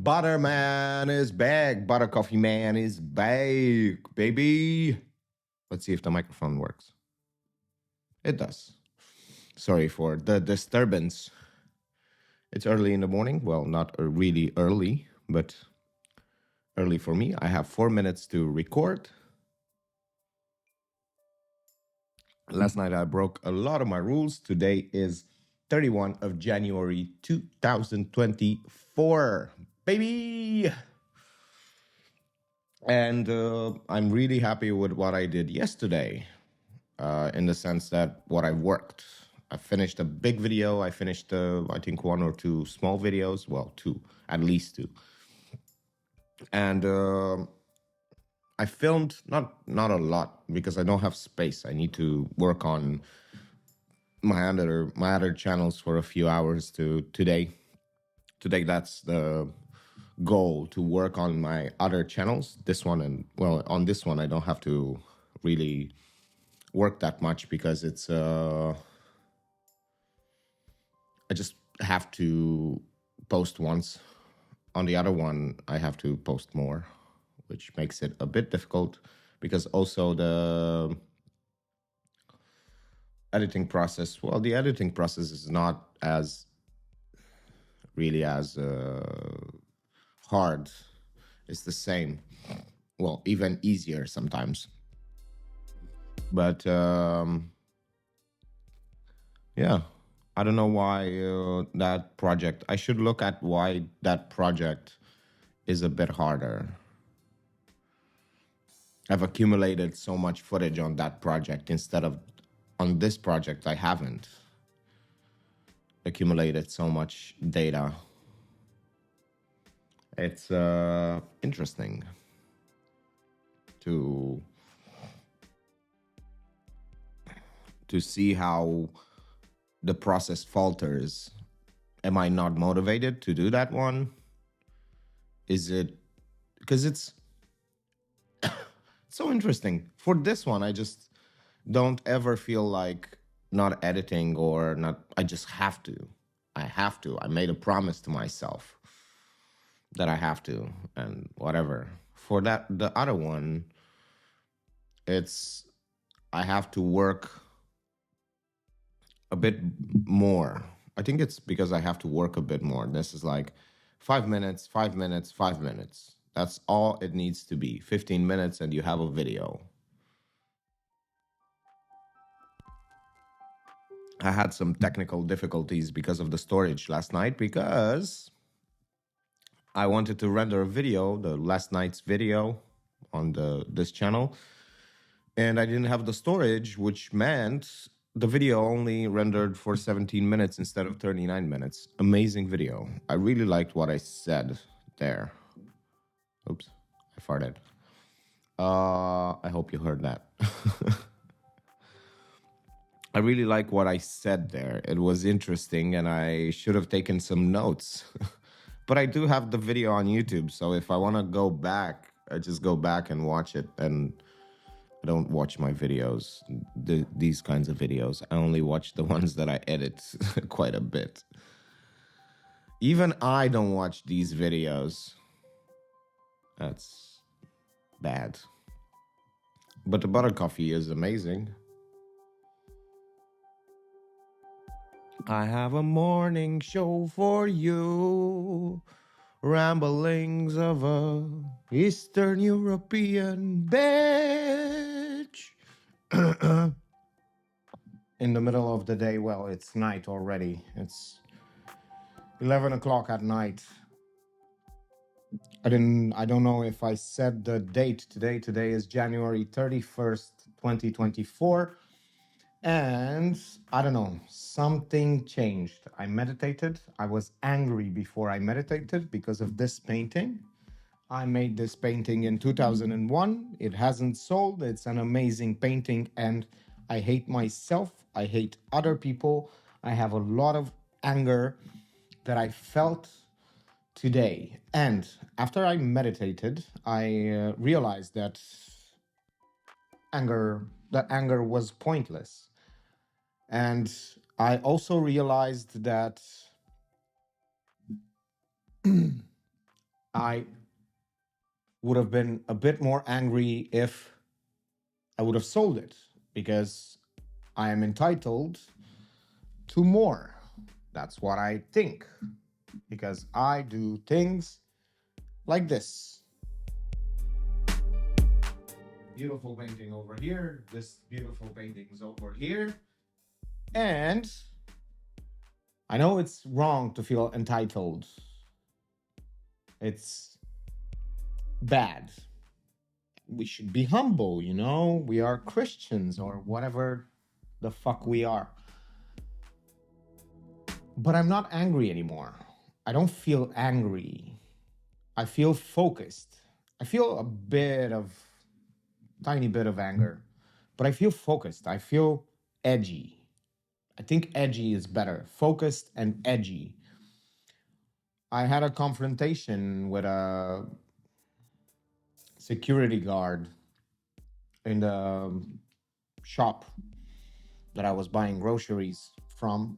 Butterman is back. Butter Coffee Man is back, baby. Let's see if the microphone works. It does. Sorry for the disturbance. It's early in the morning. Well, not really early, but early for me. I have 4 minutes to record. Last night I broke a lot of my rules. Today is 31 of January 2024. Baby! And I'm really happy with what I did yesterday, in the sense that what I worked. I finished a big video. I finished, I think, 1 or 2 small videos. Well, 2, at least 2. And I filmed not a lot because I don't have space. I need to work on my other channels for a few hours today. Today, that's the goal, to work on my other channels. This one, and well, on this one I don't have to really work that much because it's I just have to post once. On the other one I have to post more, which makes it a bit difficult because also the editing process, well, the editing process is not as really as hard. It's the same, well, even easier sometimes. But yeah, I don't know why that project, I should look at why that project is a bit harder. I've accumulated so much footage on that project instead of on this project. I haven't accumulated so much data. It's interesting to see how the process falters. Am I not motivated to do that one? Is it because it's so interesting? For this one, I just don't ever feel like not editing or not. I just have to. I made a promise to myself that I have to, and whatever. For that, the other one, it's I have to work a bit more. I think it's because I have to work a bit more. This is like 5 minutes, 5 minutes, 5 minutes. That's all it needs to be. 15 minutes and you have a video. I had some technical difficulties because of the storage last night, because I wanted to render a video, the last night's video on this channel, and I didn't have the storage, which meant the video only rendered for 17 minutes instead of 39 minutes. Amazing video. I really liked what I said there. Oops, I farted. I hope you heard that. I really like what I said there. It was interesting and I should have taken some notes. But I do have the video on YouTube, so if I want to go back, I just go back and watch it. And I don't watch my videos, these kinds of videos. I only watch the ones that I edit quite a bit. Even I don't watch these videos. That's bad. But the butter coffee is amazing. I have a morning show for you. Ramblings of a Eastern European bitch. In the middle of the day, well, it's night already. It's 11 o'clock at night. I don't know if I said the date today. Today is January 31st, 2024. And I don't know, something changed. I meditated. I was angry before I meditated because of this painting. I made this painting in 2001. It hasn't sold. It's an amazing painting. And I hate myself. I hate other people. I have a lot of anger that I felt today. And after I meditated, I realized that anger was pointless. And I also realized that I would have been a bit more angry if I would have sold it because I am entitled to more. That's what I think because I do things like this. Beautiful painting over here. This beautiful painting is over here. And I know it's wrong to feel entitled. It's bad. We should be humble, you know? We are Christians or whatever the fuck we are. But I'm not angry anymore. I don't feel angry. I feel focused. I feel a bit of, tiny bit of anger, but I feel focused. I feel edgy. I think edgy is better. Focused and edgy. I had a confrontation with a security guard in the shop that I was buying groceries from.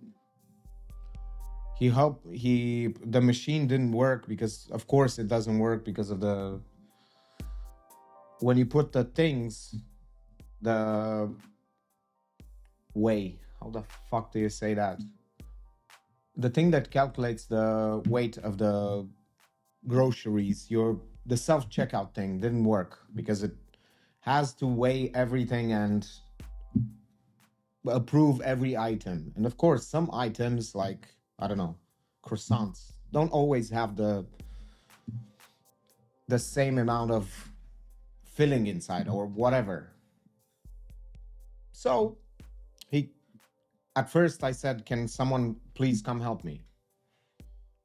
The machine didn't work because, of course, it doesn't work because of the, when you put the things, the weigh, how the fuck do you say that? The thing that calculates the weight of the groceries, the self checkout thing didn't work because it has to weigh everything and approve every item. And of course, some items like, I don't know, croissants don't always have the same amount of filling inside or whatever. So he at first I said, "Can someone please come help me?"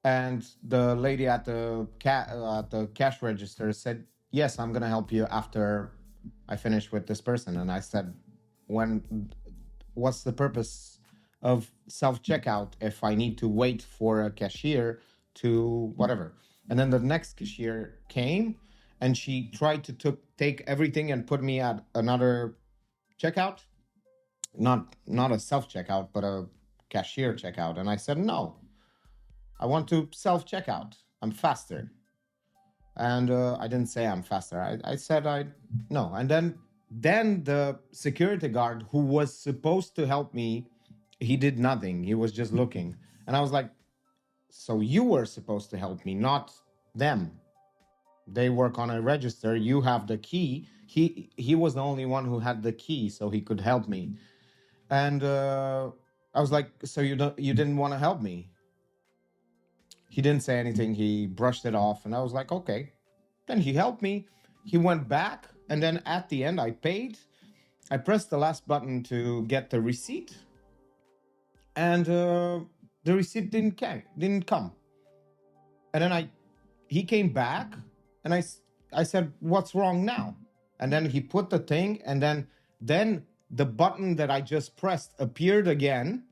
And the lady at the cash register said, "Yes, I'm gonna help you after I finish with this person." And I said, "When? What's the purpose of self checkout if I need to wait for a cashier to whatever?" And then the next cashier came, and she tried to take everything and put me at another checkout, not a self checkout, but a cashier checkout. And I said, "No, I want to self checkout. I'm faster." And I didn't say I'm faster. I said I no. And then the security guard who was supposed to help me, he did nothing. He was just looking. And I was like, "So you were supposed to help me, not them. They work on a register. You have the key." He was the only one who had the key, so he could help me. And I was like, "So you didn't want to help me?" He didn't say anything. He brushed it off, and I was like, "Okay." Then he helped me. He went back, and then at the end, I paid. I pressed the last button to get the receipt, and the receipt didn't come. And then he came back, and I said, "What's wrong now?" And then he put the thing, and then the button that I just pressed appeared again.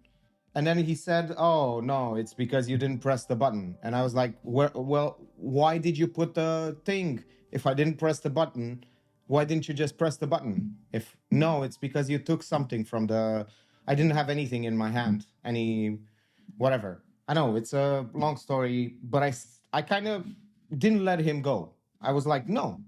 And then he said, "Oh, no, it's because you didn't press the button." And I was like, "Well, why did you put the thing? If I didn't press the button, why didn't you just press the button?" If no, it's because you took something from the, I didn't have anything in my hand, any, whatever. I know it's a long story, but I kind of didn't let him go. I was like, "No,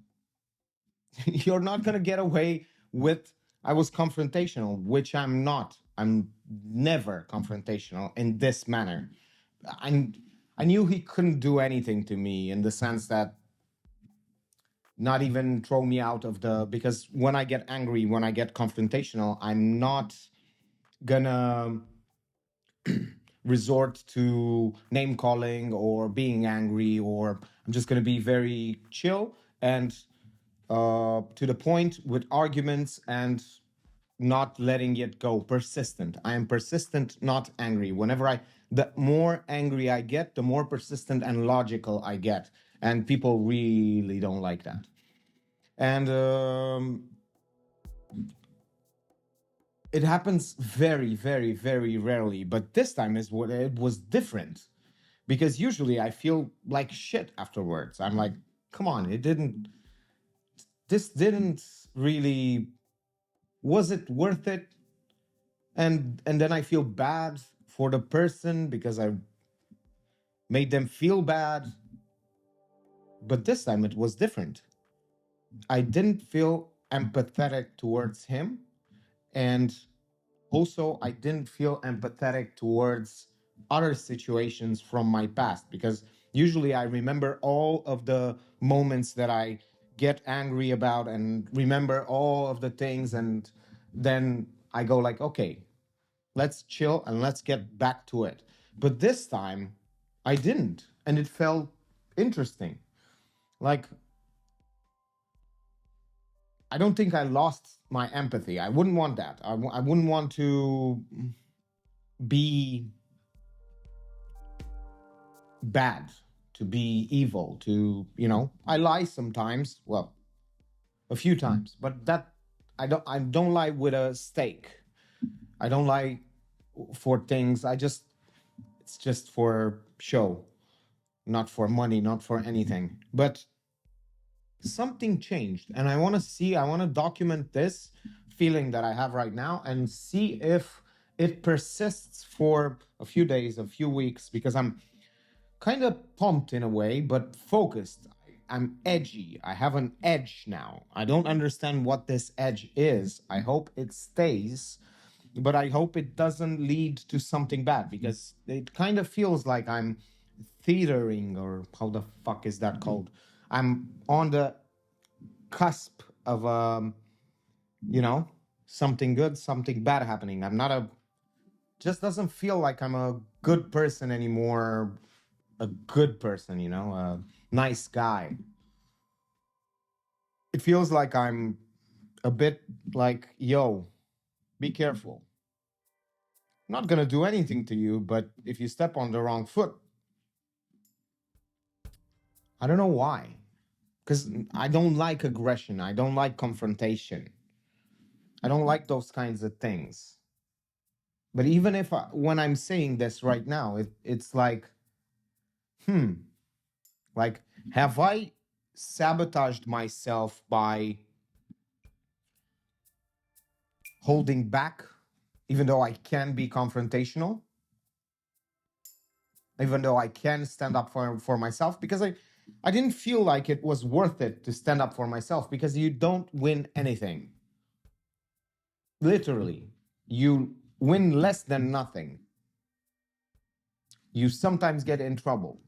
you're not going to get away with." I was confrontational, which I'm not. I'm never confrontational in this manner. I, I knew he couldn't do anything to me in the sense that not even throw me out of the, because when I get angry, when I get confrontational, I'm not gonna resort to name calling or being angry, or I'm just gonna be very chill and to the point with arguments and not letting it go. Persistent. I am persistent, not angry. The more angry I get, the more persistent and logical I get. And people really don't like that. And it happens very, very, very rarely. But this time is what it was different. Because usually I feel like shit afterwards. I'm like, come on, this didn't really, was it worth it? And then I feel bad for the person because I made them feel bad. But this time it was different. I didn't feel empathetic towards him. And also, I didn't feel empathetic towards other situations from my past because usually I remember all of the moments that I get angry about and remember all of the things. And then I go, like, okay, let's chill and let's get back to it. But this time I didn't. And it felt interesting. Like, I don't think I lost my empathy. I wouldn't want that. I wouldn't want to be bad, to be evil, to, I lie sometimes. Well, a few times, but that I don't lie with a stake. I don't lie for things. It's just for show, not for money, not for anything. But something changed, and I want to document this feeling that I have right now and see if it persists for a few days, a few weeks, because I'm kind of pumped in a way, but focused. I'm edgy. I have an edge now. I don't understand what this edge is. I hope it stays, but I hope it doesn't lead to something bad because it kind of feels like I'm theatering, or how the fuck is that called? I'm on the cusp of you know, something good, something bad happening. I'm not a just doesn't feel like I'm a good person anymore, a good person, a nice guy. It feels like I'm a bit like, yo, be careful. I'm not gonna do anything to you, but if you step on the wrong foot, I don't know why. Because I don't like aggression. I don't like confrontation. I don't like those kinds of things. But even if when I'm saying this right now, it's like, hmm, like, have I sabotaged myself by holding back, even though I can be confrontational, even though I can stand up for myself, because I didn't feel like it was worth it to stand up for myself because you don't win anything. Literally, you win less than nothing. You sometimes get in trouble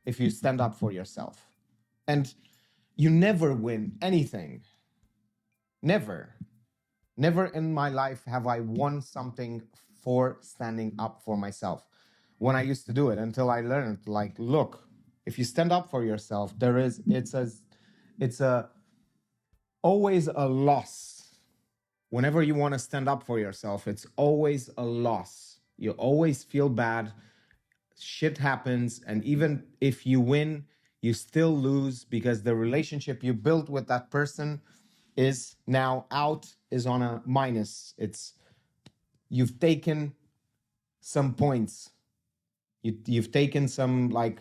if you stand up for yourself. And you never win anything. Never. Never in my life have I won something for standing up for myself when I used to do it, until I learned, like, look, if you stand up for yourself, it's a always a loss. Whenever you want to stand up for yourself, it's always a loss. You always feel bad. Shit happens, and even if you win, you still lose because the relationship you built with that person is now out, is on a minus. It's You've taken some points. You've taken some, like,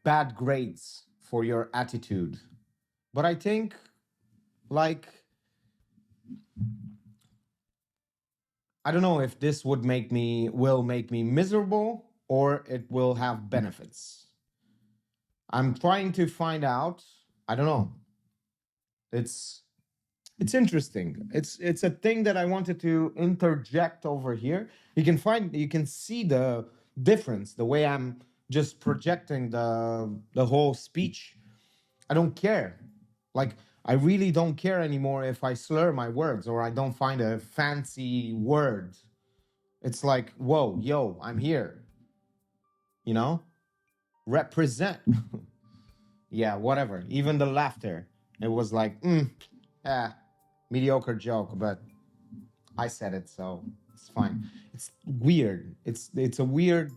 bad grades for your attitude. But I think, like, I don't know if this will make me miserable or it will have benefits. I'm trying to find out. I don't know. It's it's interesting. It's a thing that I wanted to interject over here. You can see the difference, the way I'm just projecting the whole speech. I don't care. Like, I really don't care anymore if I slur my words or I don't find a fancy word. It's like, whoa, yo, I'm here. You know? Represent. Yeah, whatever. Even the laughter. It was like, mediocre joke, but I said it, so it's fine. It's weird. It's a weird.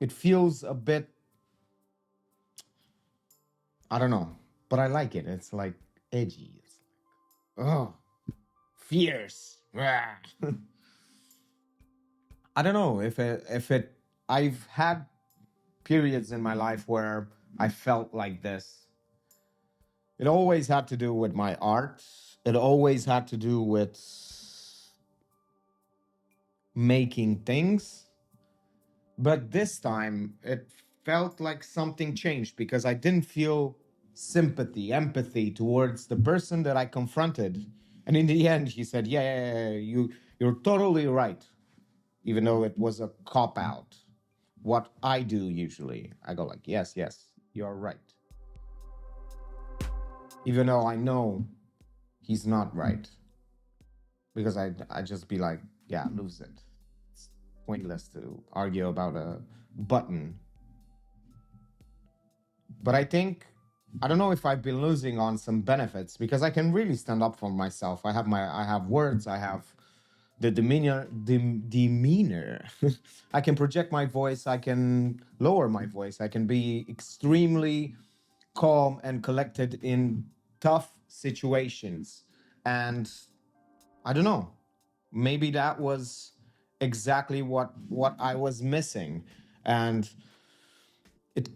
It feels a bit. I don't know, but I like it. It's like edgy. It's like, oh, fierce. I don't know if it. I've had periods in my life where I felt like this. It always had to do with my art. It always had to do with making things. But this time it felt like something changed because I didn't feel sympathy, empathy towards the person that I confronted. And in the end, he said, "Yeah, yeah, yeah, yeah, you're totally right," even though it was a cop out. What I do usually, I go like, "Yes, yes, you're right," even though I know he's not right, because I just be like, "Yeah, lose it. It's pointless to argue about a button." But I think, I don't know if I've been losing on some benefits because I can really stand up for myself. I have words, I have the demeanor. I can project my voice, I can lower my voice, I can be extremely calm and collected in tough situations. And I don't know, maybe that was exactly what I was missing. And it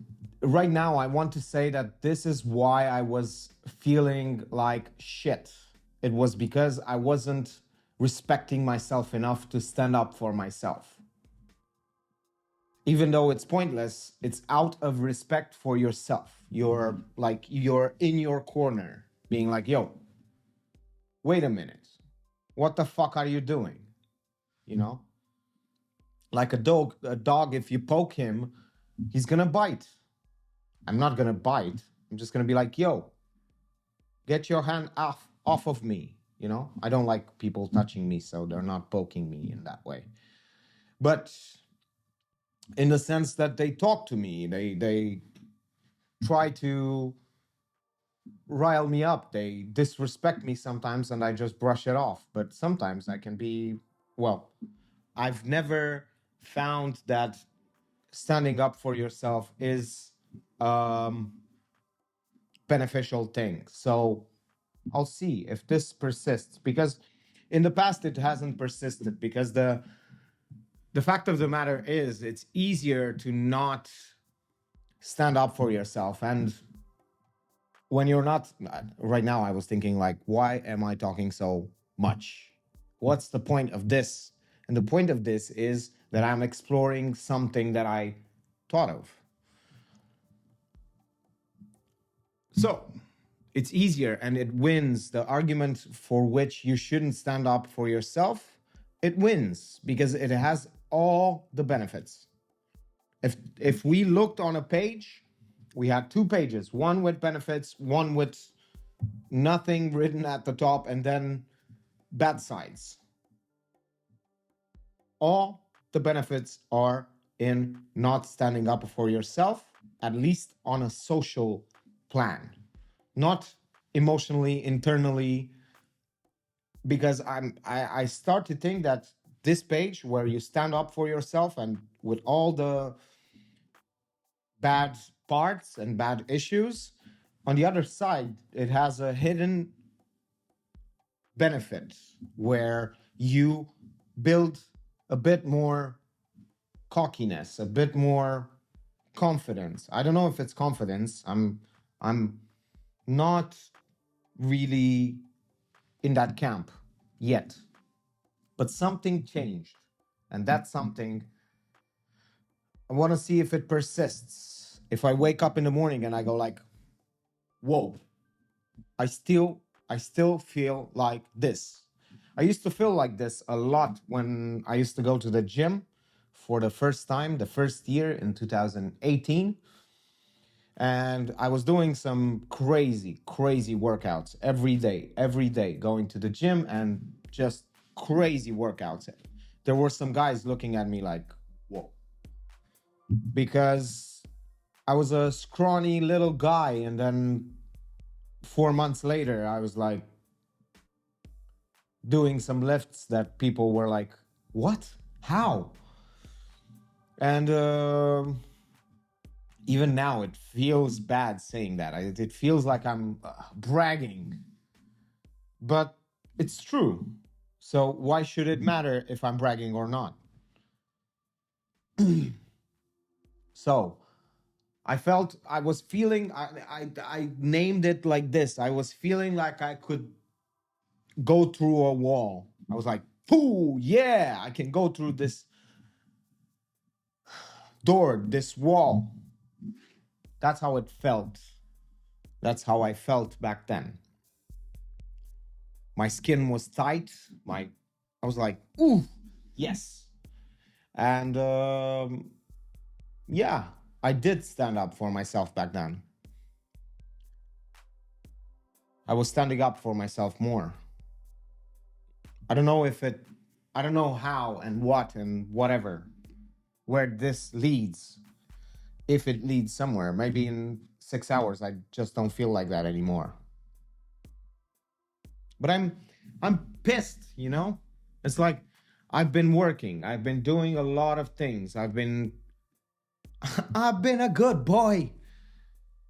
right now I want to say that this is why I was feeling like shit. It was because I wasn't respecting myself enough to stand up for myself. Even though it's pointless, it's out of respect for yourself. You're in your corner being like, "Yo, wait a minute. What the fuck are you doing?" You know? Like a dog if you poke him, he's going to bite. I'm not going to bite. I'm just going to be like, "Yo, get your hand off of me." I don't like people touching me, so they're not poking me in that way. But in the sense that they talk to me, they try to rile me up, they disrespect me sometimes, and I just brush it off. But sometimes I can be, well, I've never found that standing up for yourself is um beneficial thing. So I'll see if this persists, because in the past it hasn't persisted, because the fact of the matter is it's easier to not stand up for yourself. And when you're not, right now I was thinking like, why am I talking so much? What's the point of this? And the point of this is that I'm exploring something that I thought of. So it's easier and it wins the argument for which you shouldn't stand up for yourself. It wins because it has all the benefits. If we looked on a page, we had two pages, one with benefits, one with nothing written at the top, and then bad sides. All the benefits are in not standing up for yourself, at least on a social plan, not emotionally, internally, because I start to think that this page where you stand up for yourself and with all the bad parts and bad issues, on the other side it has a hidden benefit where you build a bit more cockiness, a bit more confidence. I don't know if it's confidence. I'm not really in that camp yet. But something changed. And that's something I want to see if it persists. If I wake up in the morning and I go like, "Whoa, I still I still feel like this." I used to feel like this a lot when I used to go to the gym for the first time, the first year in 2018. And I was doing some crazy workouts every day, going to the gym and just crazy workouts. There were some guys looking at me like, "Whoa," because I was a scrawny little guy. And then 4 months later, I was like doing some lifts that people were like, "What? How?" And even now, it feels bad saying that. It feels like I'm bragging, but it's true. So why should it matter if I'm bragging or not? So I was feeling, I named it like this. I was feeling like I could go through a wall. I was like, "Pooh, yeah, I can go through this door, this wall." That's how it felt. That's how I felt back then. My skin was tight. I was like, ooh, yes. And yeah, I did stand up for myself back then. I was standing up for myself more. I don't know if it, I don't know how and what and whatever, where this leads. If it leads somewhere, maybe in 6 hours, I just don't feel like that anymore. But I'm pissed, you know? It's like I've been working, I've been doing a lot of things. I've been a good boy.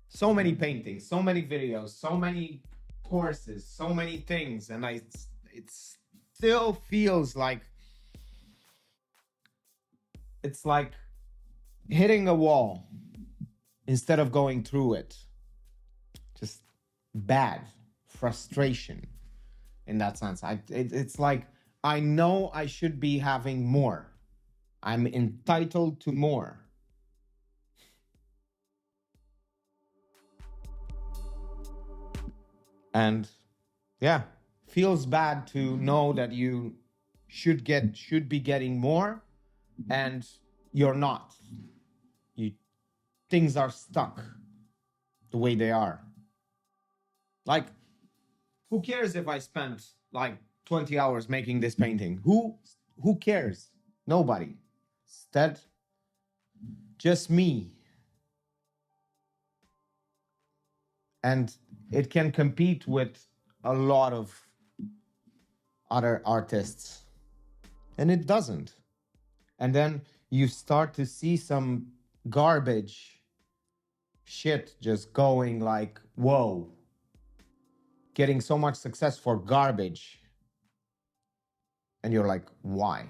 So many paintings, so many videos, so many courses, so many things, and it still feels like it's like hitting a wall instead of going through it. Just bad frustration in that sense. It's like I know I should be having more. I'm entitled to more. And yeah, feels bad to know that you should be getting more and you're not. You things are stuck the way they are. Like who cares if I spent like 20 hours making this painting? Who cares? Nobody. Instead, just me. And it can compete with a lot of other artists. And it doesn't. And then you start to see some garbage shit just going like, whoa, getting so much success for garbage. And you're like, why?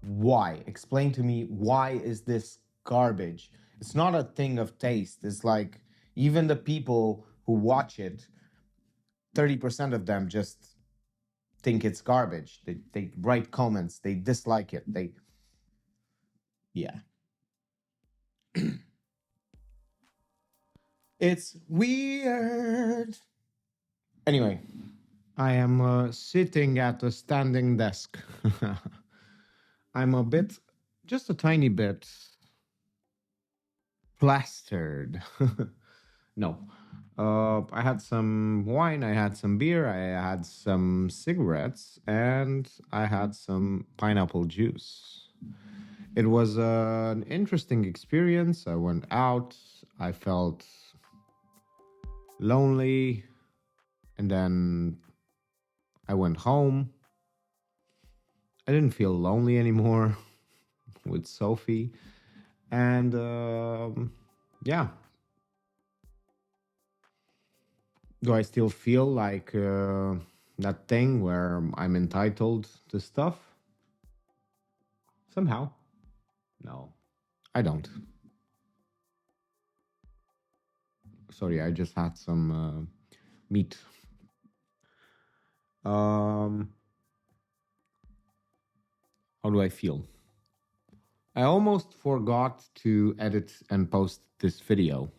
Why? Explain to me, why is this garbage? It's not a thing of taste. It's like even the people who watch it, 30% of them just think it's garbage. They write comments, they dislike it. Yeah. It's weird. Anyway, I am sitting at a standing desk. I'm a bit, just a tiny bit plastered. No. I had some wine, I had some beer, I had some cigarettes, and I had some pineapple juice. It was an interesting experience. I went out, I felt lonely, and then I went home. I didn't feel lonely anymore with Sophie. And yeah, do I still feel like that thing where I'm entitled to stuff? Somehow. No, I don't. Sorry, I just had some meat. Um, how do I feel? I almost forgot to edit and post this video.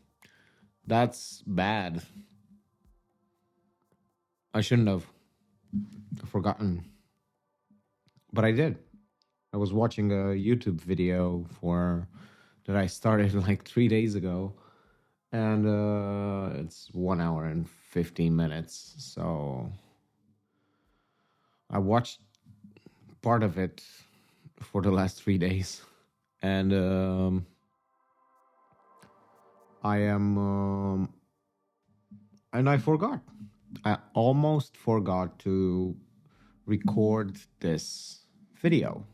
That's bad. I shouldn't have forgotten, but I did. I was watching a YouTube video for that I started like 3 days ago, and it's 1 hour and 15 minutes. So I watched part of it for the last 3 days, and I am, and I forgot. I almost forgot to record this video,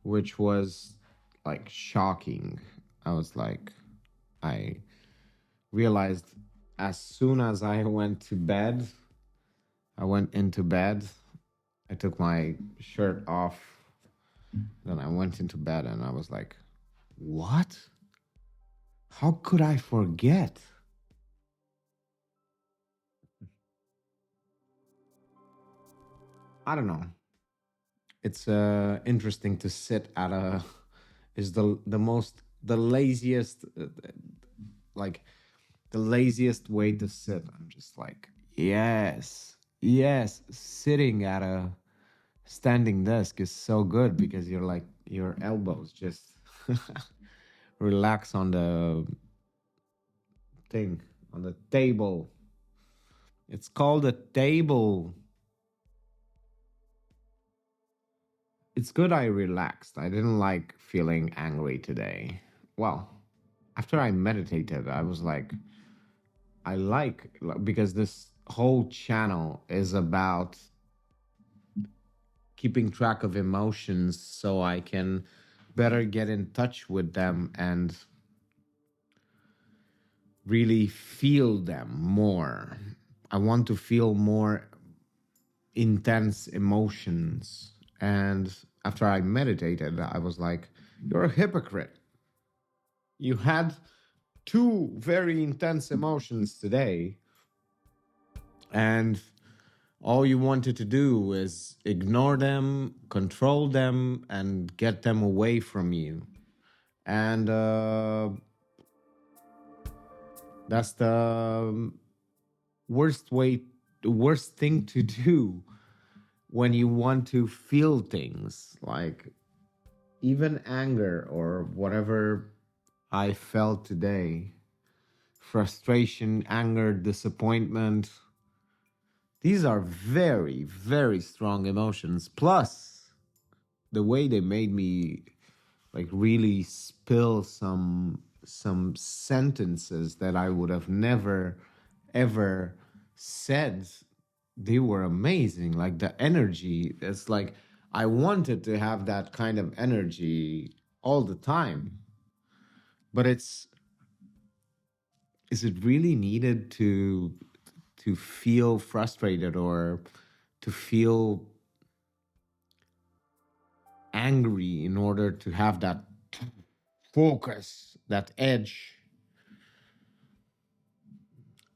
which was like shocking. I was like, I realized as soon as I went to bed, I went into bed, I took my shirt off, then I went into bed and I was like, what? How could I forget? I don't know. It's interesting to sit at a is the most the laziest, like the laziest way to sit. I'm just like, yes, yes. Sitting at a standing desk is so good because you're like your elbows just relax on the thing, on the table. It's called a table. It's good I relaxed. I didn't like feeling angry today. Well, after I meditated, I was like, I like, because this whole channel is about keeping track of emotions so I can better get in touch with them and really feel them more. I want to feel more intense emotions. And after I meditated, I was like, you're a hypocrite. You had two very intense emotions today, and all you wanted to do is ignore them, control them, and get them away from you. And that's the worst way, the worst thing to do when you want to feel things like even anger or whatever I felt today, frustration, anger, disappointment. These are very, very strong emotions. Plus, the way they made me like really spill some sentences that I would have never ever said, they were amazing. Like the energy, it's like I wanted to have that kind of energy all the time. But is it really needed to feel frustrated or to feel angry in order to have that focus, that edge?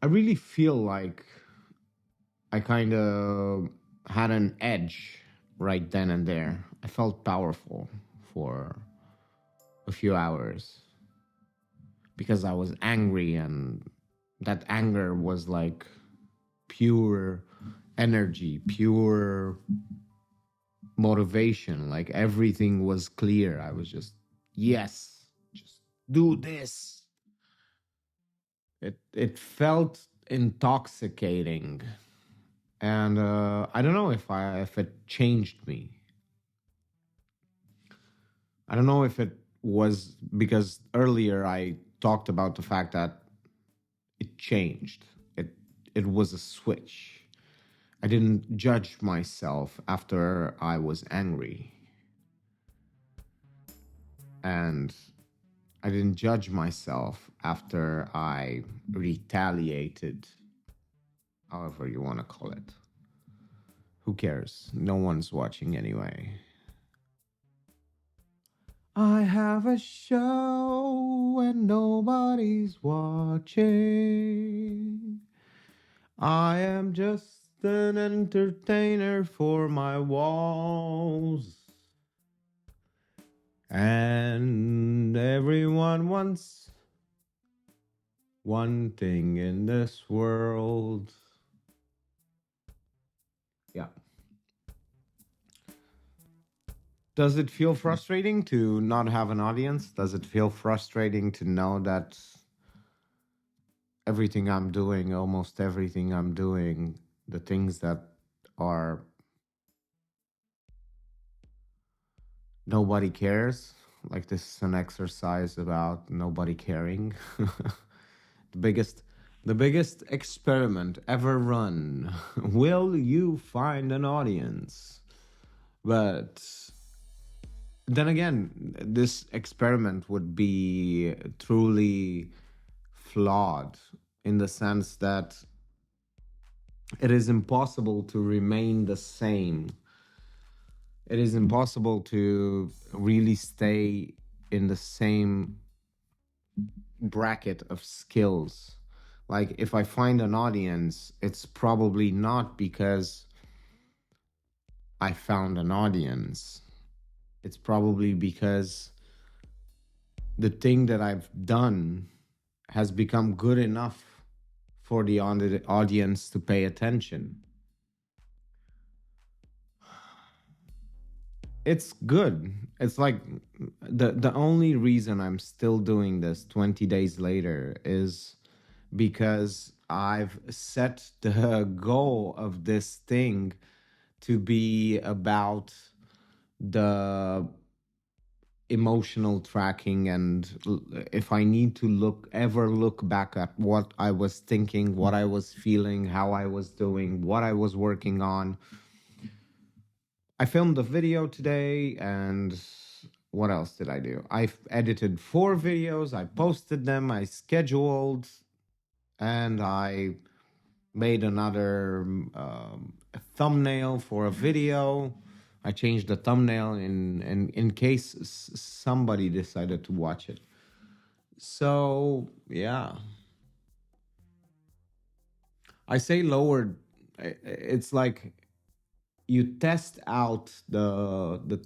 I really feel like I kind of had an edge right then and there. I felt powerful for a few hours because I was angry, and that anger was like pure energy, pure motivation. Like everything was clear. I was just, yes, just do this. It felt intoxicating, and I don't know if it changed me. I don't know if it was because earlier I talked about the fact that it changed. It was a switch. I didn't judge myself after I was angry, and I didn't judge myself after I retaliated, however you want to call it. Who cares? No one's watching anyway. I have a show and nobody's watching. I am just an entertainer for my walls. And everyone wants one thing in this world. Yeah. Does it feel frustrating to not have an audience? Does it feel frustrating to know that everything I'm doing, almost everything I'm doing, the things that are nobody cares? Like this is an exercise about nobody caring. the biggest the biggest experiment ever run. Will you find an audience? But then again, this experiment would be truly flawed in the sense that it is impossible to remain the same. It is impossible to really stay in the same bracket of skills. Like, if I find an audience, it's probably not because I found an audience. It's probably because the thing that I've done has become good enough for the audience to pay attention. It's good. It's like the only reason I'm still doing this 20 days later is because I've set the goal of this thing to be about the emotional tracking, and if I need to look back at what I was thinking, what I was feeling, how I was doing, what I was working on. I filmed a video today, and what else did I do? I've edited 4 videos, I posted them, I scheduled, and I made another thumbnail for a video. I changed the thumbnail in case somebody decided to watch it. So yeah, I say lowered. It's like you test out the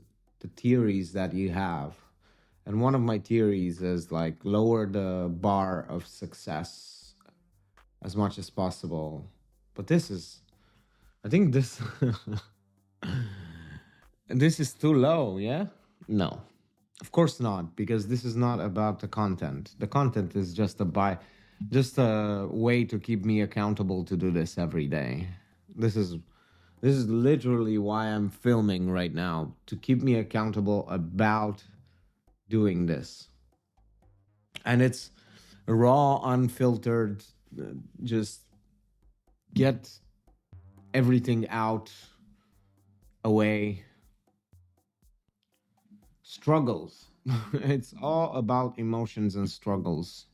theories that you have, and one of my theories is like lower the bar of success as much as possible. But this is, I think this this is too low. Yeah, no, of course not, because this is not about the content. The content is just a way to keep me accountable to do this every day. This is this is literally why I'm filming right now, to keep me accountable about doing this. And it's raw, unfiltered, just get everything out, away. Struggles. It's all about emotions and struggles,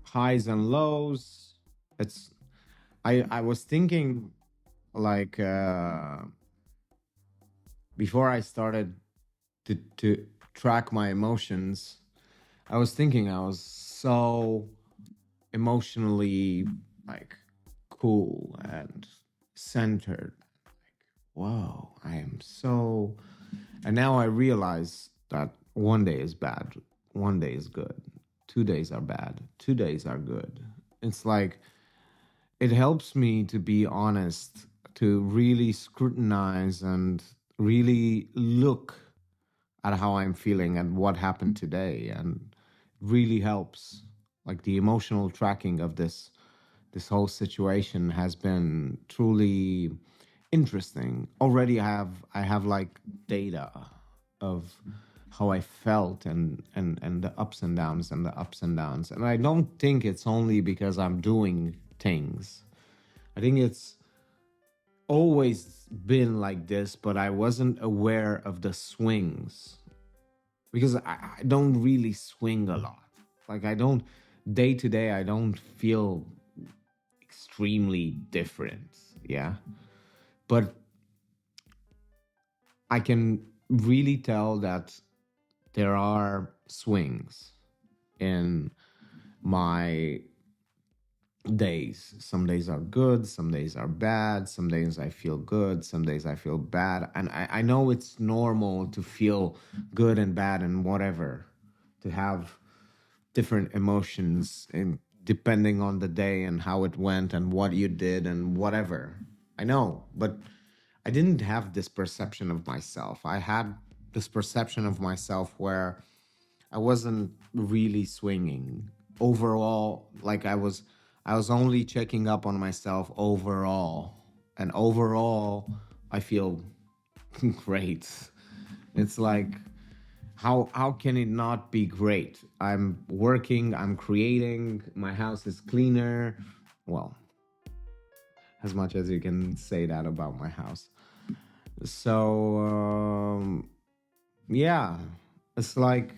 highs and lows. It's I was thinking, like, before I started to track my emotions, I was thinking I was so emotionally, like, cool and centered. Whoa, I am so. And now I realize that one day is bad, one day is good, 2 days are bad, 2 days are good. It's like it helps me to be honest, to really scrutinize and really look at how I'm feeling and what happened today. And it really helps. Like the emotional tracking of this whole situation has been truly interesting. Already I have like data of how I felt, and the ups and downs and the ups and downs. And I don't think it's only because I'm doing things. I think it's always been like this, but I wasn't aware of the swings, because I don't really swing a lot. Like I don't, day to day, I don't feel extremely different. Yeah. But I can really tell that there are swings in my days. Some days are good, some days are bad, some days I feel good, some days I feel bad. And I know it's normal to feel good and bad and whatever, to have different emotions in depending on the day and how it went and what you did and whatever. I know, but I didn't have this perception of myself. I had this perception of myself where I wasn't really swinging overall. Like I was only checking up on myself overall, and overall I feel great. It's like, how can it not be great? I'm working, I'm creating, my house is cleaner. Well, as much as you can say that about my house. So yeah, it's like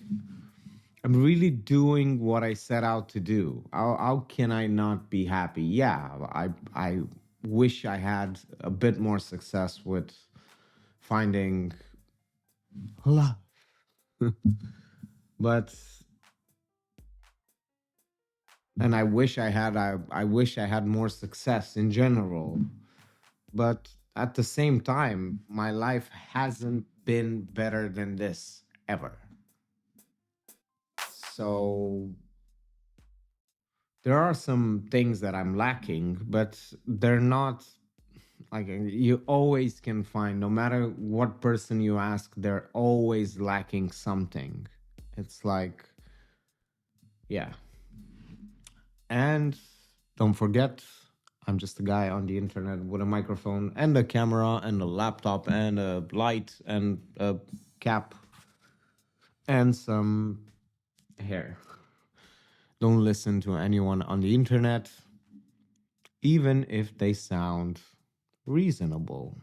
I'm really doing what I set out to do. How can I not be happy? Yeah, I wish I had a bit more success with finding love, but and I wish I had more success in general. But at the same time, my life hasn't been better than this ever. So there are some things that I'm lacking, but they're not like you always can find, no matter what person you ask, they're always lacking something. It's like, yeah. And don't forget, I'm just a guy on the internet with a microphone and a camera and a laptop and a light and a cap and some hair. Don't listen to anyone on the internet, even if they sound reasonable.